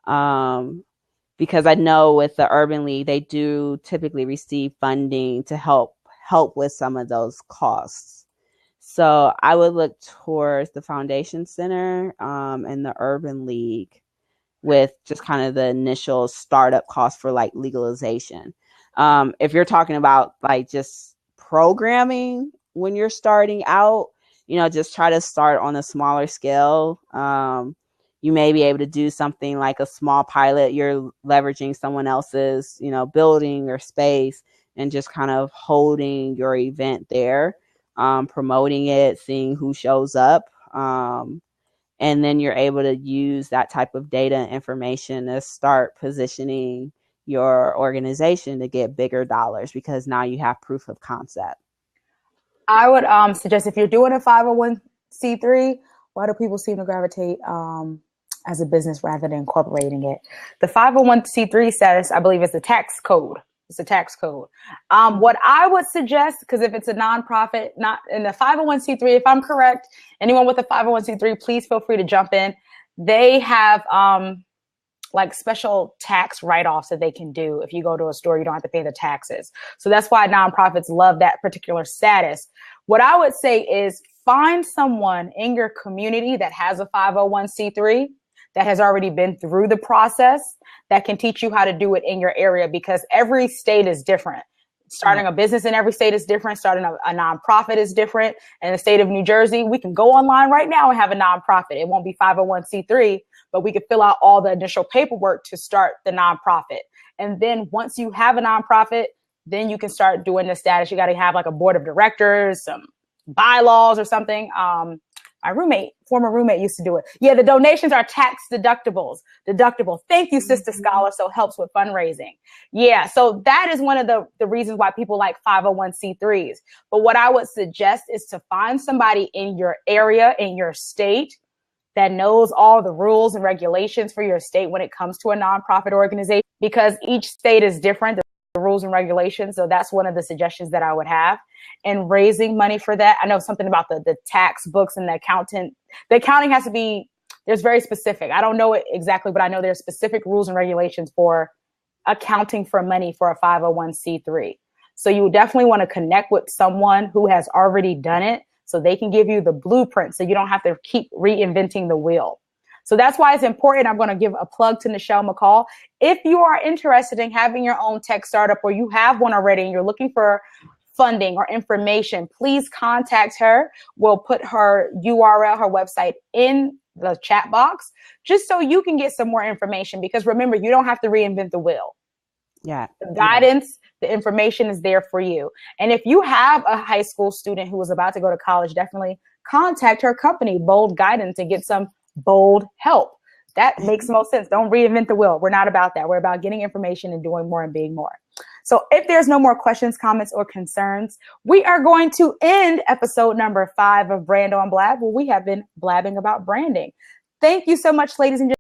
Because I know with the Urban League, they do typically receive funding to help with some of those costs. So I would look towards the Foundation Center and the Urban League with just kind of the initial startup cost for like legalization. If you're talking about like just programming when you're starting out, just try to start on a smaller scale. You may be able to do something like a small pilot. You're leveraging someone else's, building or space and just kind of holding your event there, promoting it, seeing who shows up. And then you're able to use that type of data and information to start positioning your organization to get bigger dollars, because now you have proof of concept. I would suggest, if you're doing a 501c3, why do people seem to gravitate as a business rather than incorporating it? The 501c3 status, I believe, is the tax code. It's a tax code. What I would suggest, because if it's a nonprofit, not in the 501c3, if I'm correct, anyone with a 501c3, please feel free to jump in. They have like special tax write-offs that they can do. If you go to a store, you don't have to pay the taxes. So that's why nonprofits love that particular status. What I would say is find someone in your community that has a 501c3 that has already been through the process, that can teach you how to do it in your area, because every state is different. Starting a business in every state is different. Starting a nonprofit is different. In the state of New Jersey, we can go online right now and have a nonprofit. It won't be 501c3, but we could fill out all the initial paperwork to start the nonprofit. And then once you have a nonprofit, then you can start doing the status. You got to have like a board of directors, some bylaws or something. My former roommate used to do it. Yeah, the donations are tax deductible. Thank you, Sister Scholar. So it helps with fundraising. Yeah, so that is one of the reasons why people like 501c3s. But what I would suggest is to find somebody in your area, in your state, that knows all the rules and regulations for your state when it comes to a nonprofit organization, because each state is different, the rules and regulations. So that's one of the suggestions that I would have. And raising money for that, I know something about the tax books and the accounting. The accounting has to be, there's very specific. I don't know it exactly, but I know there's specific rules and regulations for accounting for money for a 501c3. So you definitely want to connect with someone who has already done it, so they can give you the blueprint, so you don't have to keep reinventing the wheel. So that's why it's important. I'm going to give a plug to Nichelle McCall. If you are interested in having your own tech startup, or you have one already and you're looking for funding or information, please contact her. We'll put her URL, her website, in the chat box, just so you can get some more information. Because remember, you don't have to reinvent the wheel. Yeah. The guidance, the information is there for you. And if you have a high school student who is about to go to college, definitely contact her company, Bold Guidance, and get some bold help. That makes most sense. Don't reinvent the wheel. We're not about that. We're about getting information and doing more and being more. So if there's no more questions, comments, or concerns, we are going to end episode number 5 of Brand on Blab, where we have been blabbing about branding. Thank you so much, ladies and gentlemen.